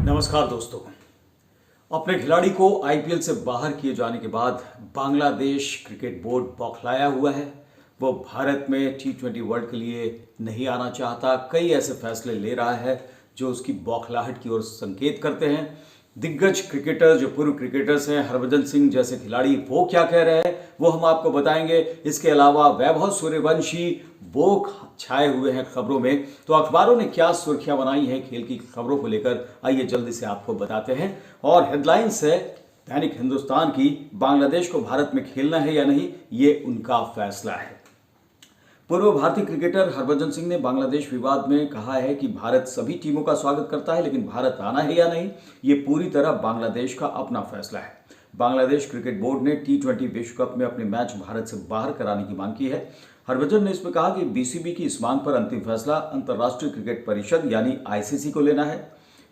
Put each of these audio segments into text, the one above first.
नमस्कार दोस्तों। अपने खिलाड़ी को आईपीएल से बाहर किए जाने के बाद बांग्लादेश क्रिकेट बोर्ड बौखलाया हुआ है। वो भारत में टी20 वर्ल्ड के लिए नहीं आना चाहता। कई ऐसे फैसले ले रहा है जो उसकी बौखलाहट की ओर संकेत करते हैं। दिग्गज क्रिकेटर जो पूर्व क्रिकेटर्स हैं, हरभजन सिंह जैसे खिलाड़ी, वो क्या कह रहे हैं वो हम आपको बताएंगे। इसके अलावा वैभव सूर्यवंशी वो छाए हुए हैं खबरों में। तो अखबारों ने क्या सुर्खियां बनाई हैं खेल की खबरों को लेकर, आइए जल्दी से आपको बताते हैं। और हेडलाइंस है दैनिक हिंदुस्तान की, बांग्लादेश को भारत में खेलना है या नहीं, ये उनका फैसला है। पूर्व भारतीय क्रिकेटर हरभजन सिंह ने बांग्लादेश विवाद में कहा है कि भारत सभी टीमों का स्वागत करता है, लेकिन भारत आना है या नहीं, ये पूरी तरह बांग्लादेश का अपना फैसला है। बांग्लादेश क्रिकेट बोर्ड ने टी20 विश्व कप में अपने मैच भारत से बाहर कराने की मांग की है। हरभजन ने इसमें कहा कि बीसीबी की इस मांग पर अंतिम फैसला अंतर्राष्ट्रीय क्रिकेट परिषद यानी आईसीसी को लेना है।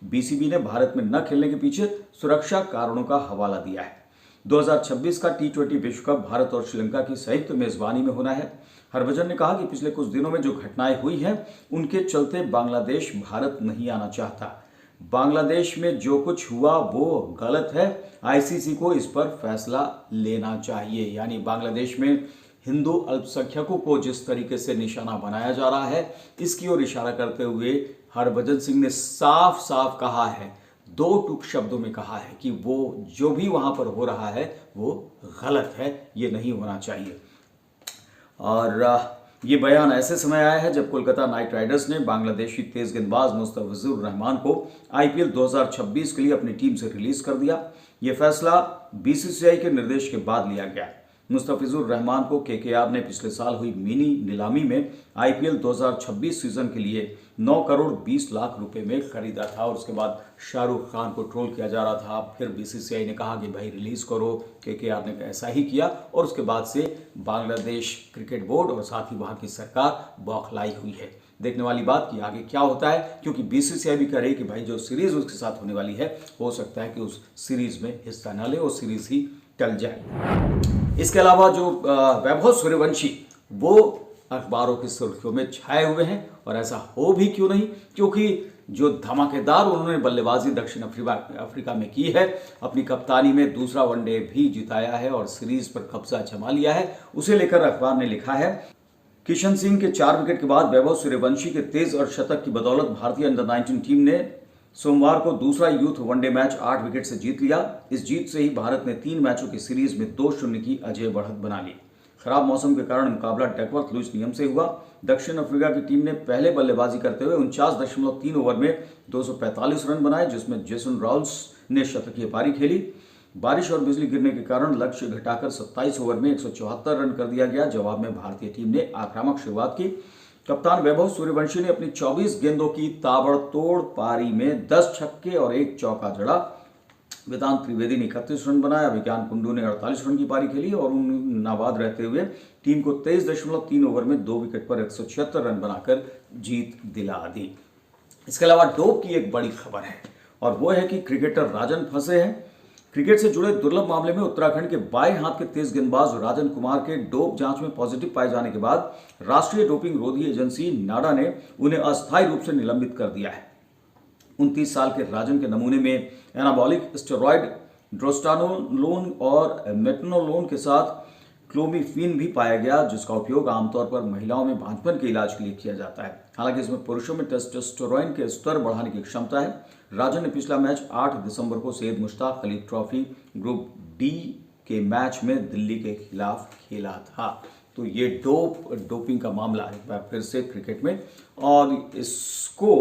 बीसीबी ने भारत में न खेलने के पीछे सुरक्षा कारणों का हवाला दिया है। 2026 का टी20 विश्व कप भारत और श्रीलंका की संयुक्त मेजबानी में होना है। हरभजन ने कहा कि पिछले कुछ दिनों में जो घटनाएं हुई हैं उनके चलते बांग्लादेश भारत नहीं आना चाहता। बांग्लादेश में जो कुछ हुआ वो गलत है, आईसीसी को इस पर फैसला लेना चाहिए। यानी बांग्लादेश में हिंदू अल्पसंख्यकों को जिस तरीके से निशाना बनाया जा रहा है, इसकी ओर इशारा करते हुए हरभजन सिंह ने साफ साफ कहा है, दो टूक शब्दों में कहा है कि वो जो भी वहां पर हो रहा है वो गलत है, ये नहीं होना चाहिए। और ये बयान ऐसे समय आया है जब कोलकाता नाइट राइडर्स ने बांग्लादेशी तेज गेंदबाज मुस्तफिजुर रहमान को आईपीएल 2026 के लिए अपनी टीम से रिलीज कर दिया। ये फैसला बीसीसीआई के निर्देश के बाद लिया गया। मुस्तफिजुर रहमान को केकेआर ने पिछले साल हुई मिनी नीलामी में आईपीएल 2026 सीजन के लिए 9 करोड़ 20 लाख रुपए में खरीदा था और उसके बाद शाहरुख खान को ट्रोल किया जा रहा था। फिर बीसीसीआई ने कहा कि भाई रिलीज करो, केकेआर ने ऐसा ही किया और उसके बाद से बांग्लादेश क्रिकेट बोर्ड और साथ ही वहां की सरकार बौखलाई हुई है। देखने वाली बात कि आगे क्या होता है, क्योंकि बीसीसीआई भी कह रही है कि भाई जो सीरीज उसके साथ होने वाली है हो सकता है कि उस सीरीज में हिस्सा न ले और सीरीज ही टल जाए। इसके अलावा जो वैभव सूर्यवंशी वो अखबारों की सुर्खियों में छाए हुए हैं, और ऐसा हो भी क्यों नहीं, क्योंकि जो धमाकेदार उन्होंने बल्लेबाजी दक्षिण अफ्रीका में की है, अपनी कप्तानी में दूसरा वनडे भी जिताया है और सीरीज पर कब्जा जमा लिया है, उसे लेकर अखबार ने लिखा है, किशन सिंह के 4 विकेट के बाद वैभव सूर्यवंशी के तेज और शतक की बदौलत भारतीय अंडर 19 टीम ने सोमवार को दूसरा यूथ वनडे मैच 8 विकेट से जीत लिया। इस जीत से ही भारत ने 3 मैचों की सीरीज में 2-0 की अजय बढ़त बना ली। खराब मौसम के कारण मुकाबला डकवर्थ लुईस नियम से हुआ। दक्षिण अफ्रीका की टीम ने पहले बल्लेबाजी करते हुए 49.3 ओवर में 245 रन बनाए, जिसमें जेसन रॉल्स ने शतकीय पारी खेली। बारिश और बिजली गिरने के कारण लक्ष्य घटाकर 27 ओवर में 174 रन कर दिया गया। जवाब में भारतीय टीम ने आक्रामक शुरुआत की। कप्तान वैभव सूर्यवंशी ने अपनी 24 गेंदों की ताबड़तोड़ पारी में 10 छक्के और 1 चौका जड़ा। वेदांत त्रिवेदी ने 31 रन बनाया। विज्ञान कुंडू ने 48 रन की पारी खेली और नाबाद रहते हुए टीम को 23.3 ओवर में 2 विकेट पर 176 रन बनाकर जीत दिला दी। इसके अलावा डोप की एक बड़ी खबर है और वो है कि क्रिकेटर राजन फंसे हैं। क्रिकेट से जुड़े दुर्लभ मामले में उत्तराखंड के बाएं हाथ के तेज गेंदबाज राजन कुमार के डोप जांच में पॉजिटिव पाए जाने के बाद राष्ट्रीय डोपिंग रोधी एजेंसी नाडा ने उन्हें अस्थायी रूप से निलंबित कर दिया है। 29 साल के राजन के नमूने में एनाबॉलिक स्टेरॉयड ड्रोस्टानोलोन और मेटनोलोन के साथ क्लोमिफीन भी पाया गया, जिसका उपयोग आमतौर पर महिलाओं में बांझपन के इलाज के लिए किया जाता है। हालांकि इसमें पुरुषों में टेस्टोस्टेरोन के स्तर बढ़ाने की क्षमता है। राजन ने पिछला मैच 8 दिसंबर को Syed Mushtaq Ali trophy group D के मैच में दिल्ली के खिलाफ खेला था। तो ये डोपिंग का मामला एक बार फिर से क्रिकेट में, और इसको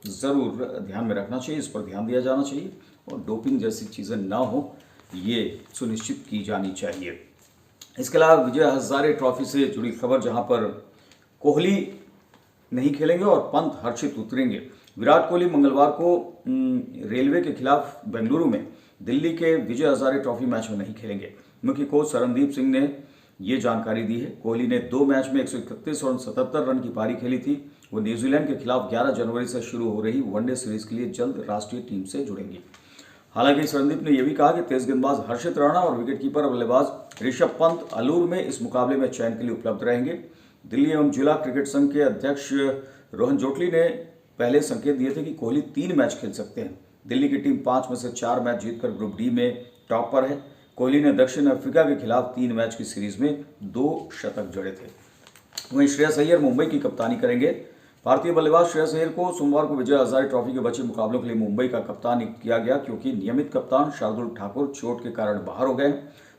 जरूर ध्यान में रखना चाहिए, इस पर ध्यान दिया जाना चाहिए और डोपिंग जैसी चीजें ना हो ये सुनिश्चित की जानी चाहिए। इसके अलावा विजय हजारे ट्रॉफी से जुड़ी खबर, जहां पर कोहली नहीं खेलेंगे और पंत हर्षित उतरेंगे। विराट कोहली मंगलवार को रेलवे के खिलाफ बेंगलुरु में दिल्ली के विजय हजारे ट्रॉफी मैच में नहीं खेलेंगे। मुख्य कोच शरणदीप सिंह ने ये जानकारी दी है। कोहली ने 2 मैच में 131 और 77 रन की पारी खेली थी। वो न्यूजीलैंड के खिलाफ 11 जनवरी से शुरू हो रही वनडे सीरीज के लिए जल्द राष्ट्रीय टीम से जुड़ेंगी। हालांकि शरणदीप ने यह भी कहा कि तेज गेंदबाज हर्षित राणा और विकेटकीपर बल्लेबाज ऋषभ पंत अलूर में इस मुकाबले में चयन के लिए उपलब्ध रहेंगे। दिल्ली एवं जिला क्रिकेट संघ के अध्यक्ष रोहन जेटली ने पहले संकेत दिए थे कि कोहली 3 मैच खेल सकते हैं। दिल्ली की टीम 5 में से 4 मैच जीतकर ग्रुप डी में टॉप पर है। कोहली ने दक्षिण अफ्रीका के खिलाफ 3 मैच की सीरीज में 2 शतक जड़े थे। वहीं श्रेयस अय्यर मुंबई की कप्तानी करेंगे। भारतीय बल्लेबाज श्रेयस अय्यर को सोमवार को विजय हजारे ट्रॉफी के बचे मुकाबलों के लिए मुंबई का कप्तान नियुक्त किया गया, क्योंकि नियमित कप्तान शार्दुल ठाकुर चोट के कारण बाहर हो गए।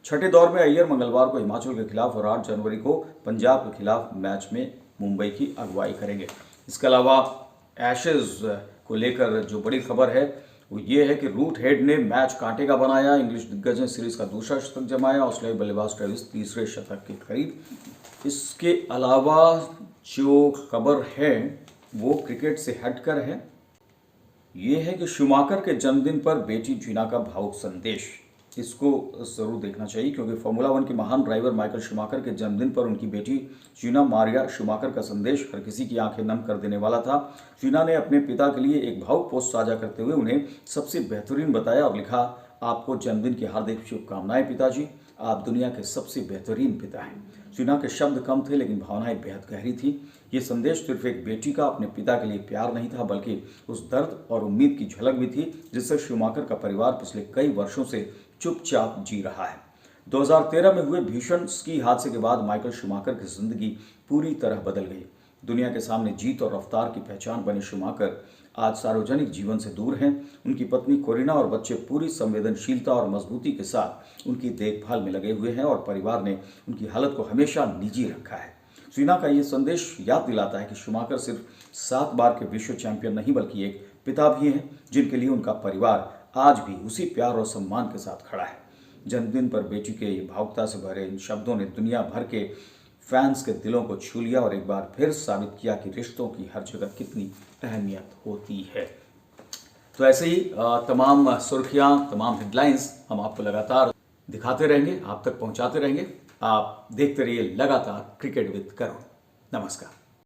छठे दौर में अय्यर मंगलवार को हिमाचल के खिलाफ और 8 जनवरी को पंजाब के खिलाफ मैच में मुंबई की अगुवाई करेंगे। इसके अलावा एशेज को लेकर जो बड़ी खबर है वो ये है कि रूट हेड ने मैच कांटे का बनाया। इंग्लिश दिग्गज ने सीरीज का दूसरा शतक जमाया। ऑस्ट्रेलियाई बल्लेबाज ट्रेविस तीसरे शतक के करीब। इसके अलावा जो खबर है वो क्रिकेट से हटकर है। ये है कि शूमाकर के जन्मदिन पर बेटी जीना का भावुक संदेश। इसको जरूर देखना चाहिए, क्योंकि फॉर्मूला 1 के महान ड्राइवर माइकल शूमाकर के जन्मदिन पर उनकी बेटी जीना मारिया शूमाकर का संदेश हर किसी की आंखें नम कर देने वाला था। जीना ने अपने पिता के लिए एक भावुक पोस्ट साझा करते हुए उन्हें सबसे बेहतरीन बताया और लिखा, आपको जन्मदिन की हार्दिक शुभकामनाएं पिताजी, आप दुनिया के सबसे बेहतरीन पिता हैं। जीना के शब्द कम थे लेकिन भावनाएं बेहद गहरी थी। ये संदेश सिर्फ एक बेटी का अपने पिता के लिए प्यार नहीं था, बल्कि उस दर्द और उम्मीद की झलक भी थी जिससे शूमाकर का परिवार पिछले कई वर्षों से चुपचाप जी रहा है। 2013 में हुए भीषण स्की हादसे के बाद माइकल शूमाकर की जिंदगी पूरी तरह बदल गई। दुनिया के सामने जीत और रफ्तार की पहचान बने शूमाकर आज सार्वजनिक जीवन से दूर हैं। उनकी पत्नी कोरिना और बच्चे पूरी संवेदनशीलता और मजबूती के साथ उनकी देखभाल में लगे हुए हैं और परिवार ने उनकी हालत को हमेशा निजी रखा है। जीना का ये संदेश याद दिलाता है कि शूमाकर सिर्फ 7 बार के विश्व चैंपियन नहीं बल्कि एक पिता भी हैं, जिनके लिए उनका परिवार आज भी उसी प्यार और सम्मान के साथ खड़ा है। जन्मदिन पर बेटी के भावुकता से भरे इन शब्दों ने दुनिया भर के फैंस के दिलों को छू लिया और एक बार फिर साबित किया कि रिश्तों की हर जगह कितनी अहमियत होती है। तो ऐसे ही तमाम सुर्खियां, तमाम हेडलाइंस हम आपको लगातार दिखाते रहेंगे, आप तक पहुंचाते रहेंगे। आप देखते रहिए लगातार क्रिकेट विद करुण। नमस्कार।